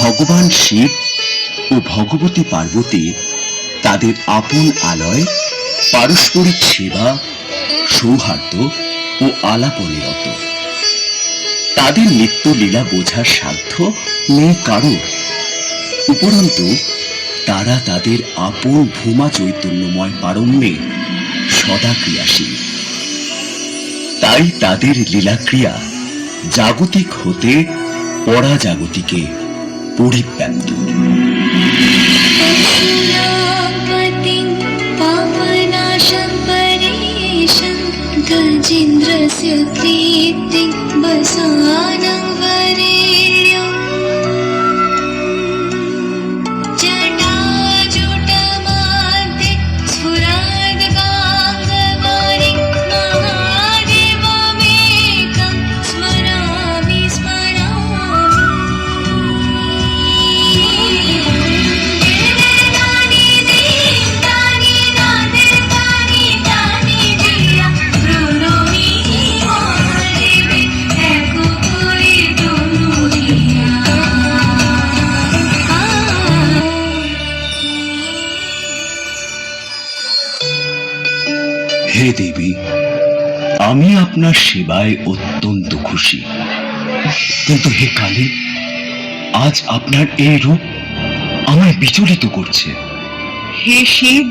ভগবান শিব ও ভগবতী পার্বতী তাদের আপন আলয় পারস্পরিক সেবা, সৌহার্দ্য ও আলাপনে রত। তাদের নিত্য লীলা বোঝার সাধ্য নেই কারো, উপরন্তু তারা তাদের আপন ভূমা চৈতন্যময় পারম্যে সদা ক্রিয়াশীল। তাই তাদের লীলাক্রিয়া জাগতিক হতে পরাজাগতিকে পরিব্যাপ্ত। गजेन्द्रस्य प्रीति वसानं वरेण्यम् जटाजुटमाद्य स्फुरद्गाङ्गवारि महादेवमेकं स्मरामि হে দেবী, আমি আপনার সেবায় অত্যন্ত খুশি, কিন্তু হে কালী, আজ আপনার এই রূপ আমায় বিচলিত করছে। হে শিব,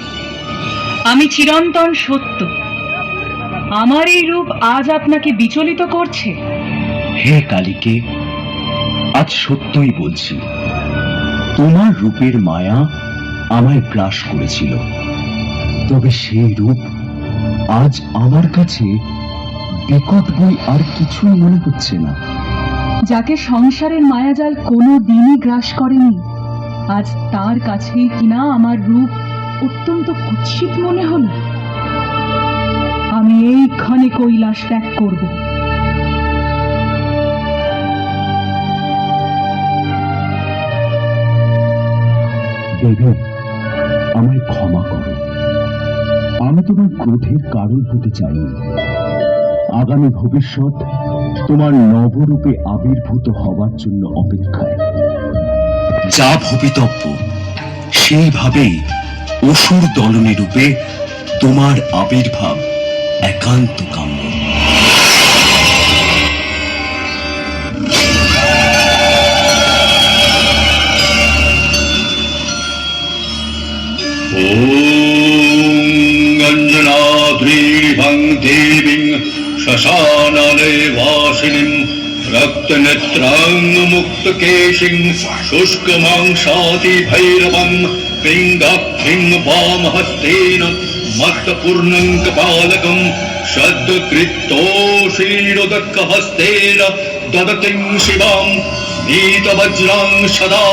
আমি চিরন্তন সত্য, আমার এই রূপ আজ আপনাকে বিচলিত করছে? হে কালীকে, আজ সত্যই বলছি, তোমার রূপের মায়া আমায় গ্রাস করেছিল, তবে সেই রূপ আজ আমার কাছে বিকট বই আর কিছুই মনে হচ্ছে না। যাকে সংসারের মায়াজাল কোনো দিনই গ্রাস করেনি, আজ তার কাছেই কিনা আমার রূপ অত্যন্ত কুৎসিত মনে হলো। আমি এই ক্ষণে কৈলাস ত্যাগ করব। দেবী, আমায় ক্ষমা করো, আমি তোমার ক্রোধের কারণ হতে চাইনি। আগামী ভবিষ্যৎ তোমার নবরূপে আবির্ভূত হবার জন্য অপেক্ষায়। যা ভবিতব্য সেইভাবেই অসুর দলনে রূপে তোমার আবির্ভাব একান্ত কাম্য। अंजनाद्रीभं देवीं शशानले वासिनीं रक्तनेत्रां मुक्तकेशिं शुष्कमांसादिभैरवं पिङ्गाक्षिं वामहस्तेन मत्तपूर्णं कपालकं शब्दकृत्तोषीरोदकहस्तेन ददतिं शिवां नीतवज्रां सदा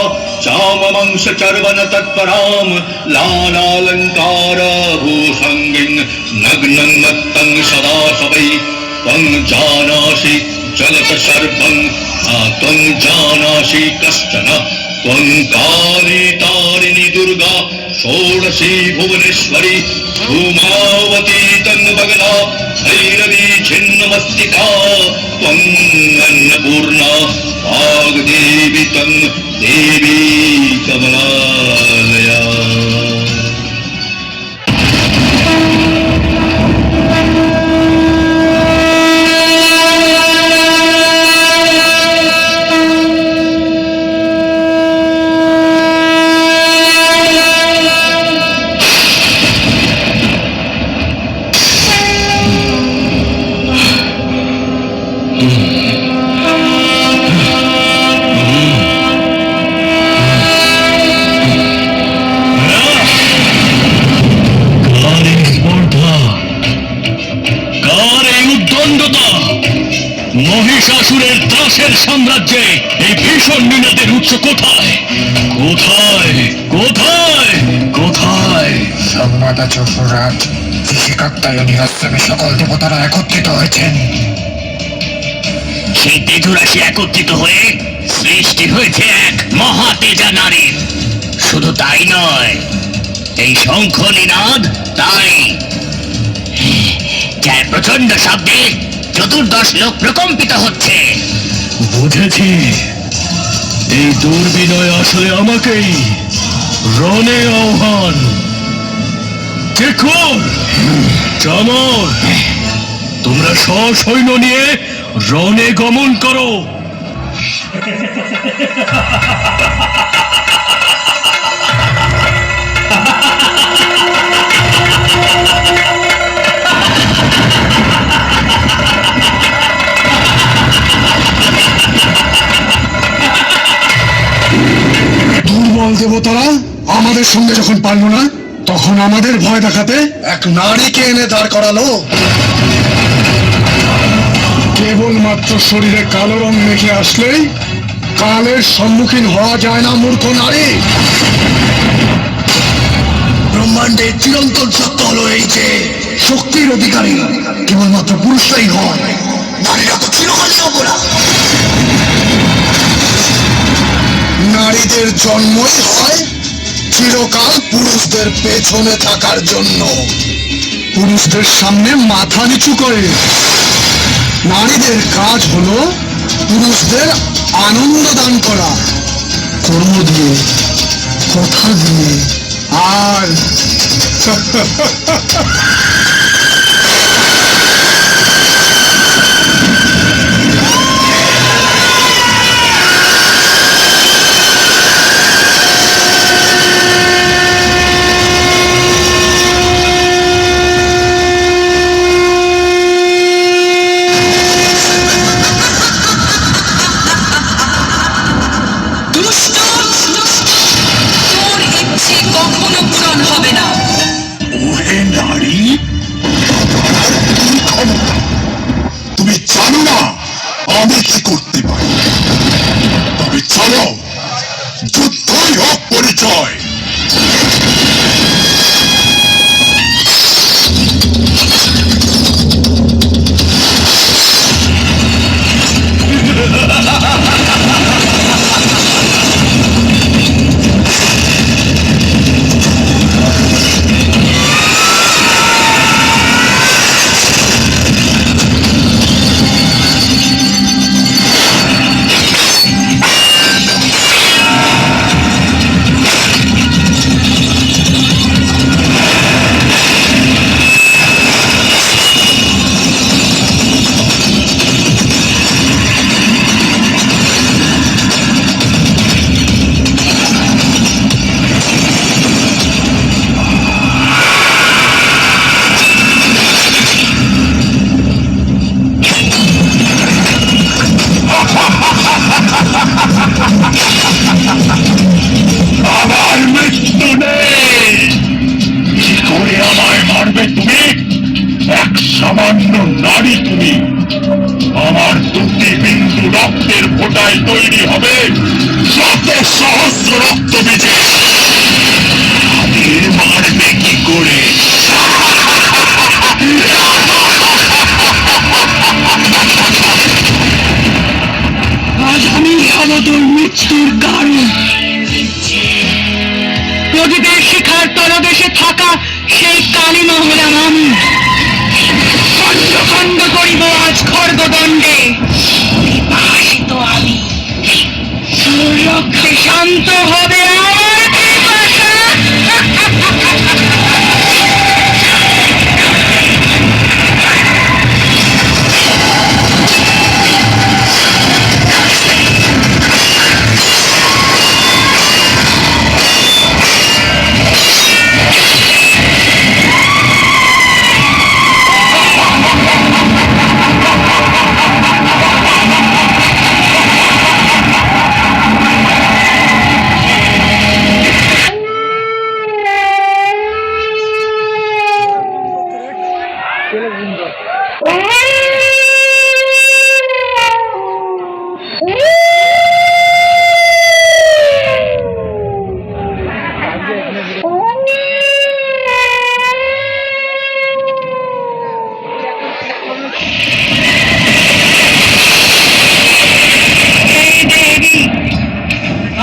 चाममंसचर्वण तत्परां लालालङ्कारभूषङ्गिं नग्नं मत्तं सदा सवै त्वं जानासि जलत सर्वं त्वं जानासि कश्चन त्वं काली तारिणी दुर्गा षोडशी भुवनेश्वरी धूमावती तन्वगला भैरवी छिन्नमस्तिका त्वं अन्नपूर्णा वाग्देवी तं देवी कमलालया। মহিষাসুরের ত্রাসের সাম্রাজ্যে এই ভীষণ নিনাদের উৎস কোথায়? কোথায় কোথায় কোথায়? সংবাদ আছে অসুররাজ, ঋষিকাত্তায়নী আশ্রমে সকল দেবতারা একত্রিত হয়েছেন। সেই তেজরাশি একত্রিত হয়ে সৃষ্টি হয়েছে এক মহা তেজা নারীর। শুধু তাই নয়, এই শঙ্খ নিনাদ তাই, যার প্রচন্ড শব্দে চতুর্দশ লোক প্রকম্পিত হচ্ছে। বুঝেছি, এই দুর্বিনয় আসলে আমাকেই রণে আহ্বান। দেখুন চামর, তোমরা সৈন্য নিয়ে রণে গমন করো। দুর্বল দেবতারা আমাদের সঙ্গে যখন পারল না, তখন আমাদের ভয় দেখাতে এক নারীকে এনে দাঁড় করালো। কেবলমাত্র শরীরে কালো রং মেখে আসলেই কালের সম্মুখীন হওয়া যায় না মূর্খ নারী। ব্রহ্মাণ্ডের চিরন্তন সত্য হলো এই যে শক্তির অধিকারী কেবলমাত্র পুরুষরাই হয়, নারীরা তো চিরকালই অপরাধ। নারীদের জন্মই হয় চিরকাল পুরুষদের পেছনে থাকার জন্য, পুরুষদের সামনে মাথা নিচু করে। নারীদের কাজ হলো পুরুষদের আনন্দ দান করা, কর্ম দিয়ে, কথা দিয়ে, আর দুষ্ট, তোর ইচ্ছে কখনো পূরণ হবে না। ওহে নারী, তুমি জানো না আমি কি করতে পারি, তবে চলো যুদ্ধই হোক পরিচয়। আমার মৃত্যু নেই, কি করে আমায় মারবে তুমি? এক সামান্য নারী তুমি। আমার দুটি বিন্দু রক্তের ফোঁটায় তৈরি হবে শত সহস্র রক্ত বীজে। তাদের মারবে কি করে? আজ আমি হব তোর মৃত্যুর কারণ। প্রদীপের শিখার তলদেশে থাকা সেই কালী মহলাম আমি। খণ্ড খণ্ড করিব আজ খড়গদণ্ডে। বিভাসিত আমি, তোর রক্তে শান্ত হবে আমার পিপাসা।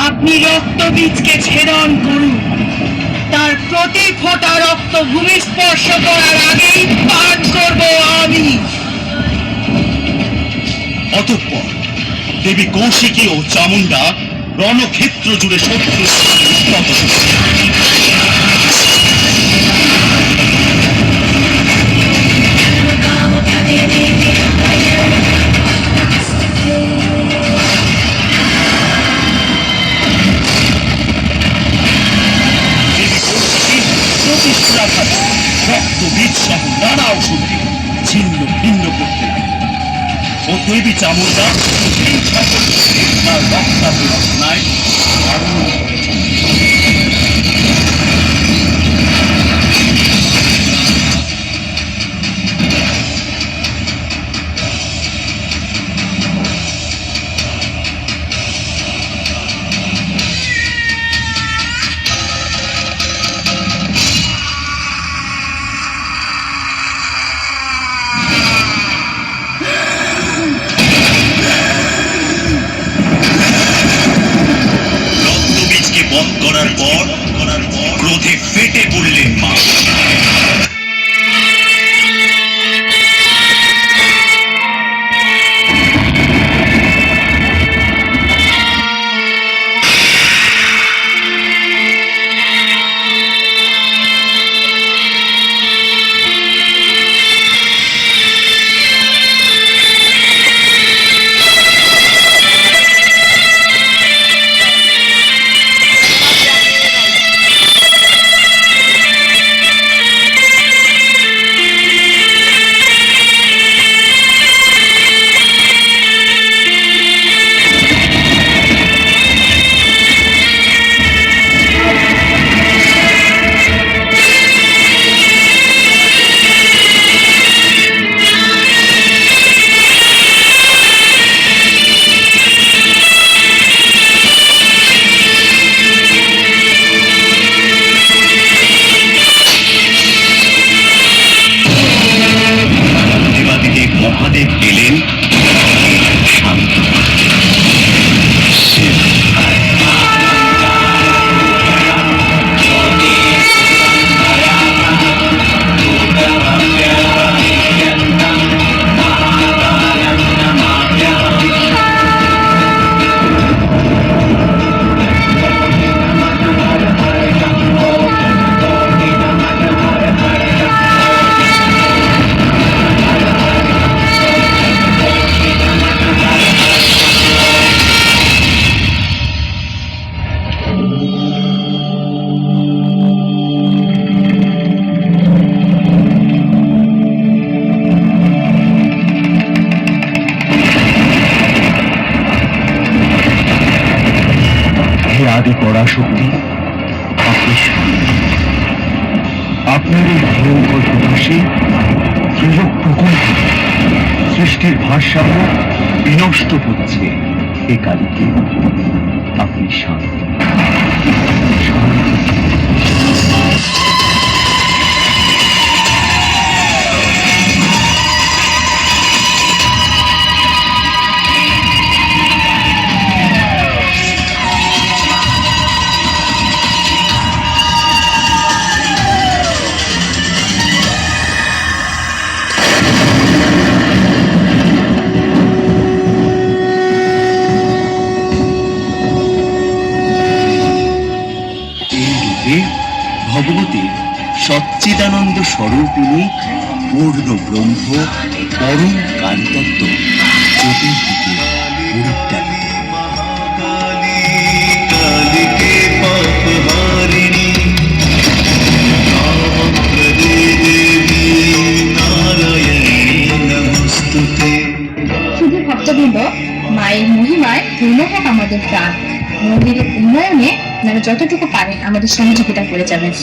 আপনি রক্তবীজকে ছেদন করুন, তার প্রতি ফোঁটা রক্ত ভূমি স্পর্শ করার আগেই পান করব আমি। অতঃপর দেবী কৌশিকী ও চামুন্ডা রণক্ষেত্র জুড়ে শত্রু উত্তপ্ত। রক্ত বীজ সহ নানা ওষুধ দিয়ে ছিন্ন ভিন্ন করতে লাগে ও দেবী চামুন্ডা সেই সকল তার রক্তাভ রচনায় বধ করার পর ক্রোধে ফেটে পড়লেন মা। মহাদেব এলেন শান্ত। আদি পরাশক্তি, আপনার এই ভয়ঙ্কর প্রকাশে ত্রিলোক প্রকল্প সৃষ্টির ভারসাম্য বিনষ্ট হচ্ছে। এ কালীকে আপনি শান্ত। ভগবতী সচ্চিদানন্দ স্বরূপিণী পূর্ণ ব্রহ্ম পরম কালতত্ত্ব চতুর্দিকে পরিত্যাপিত। শুধু ভক্তবৃন্দ, মায়ের মহিমায় পূর্ণ হোক আমাদের প্রাণ। মন্দিরের উন্নয়নে আপনারা যতটুকু পারেন আমাদের সহযোগিতা করে যাবেন।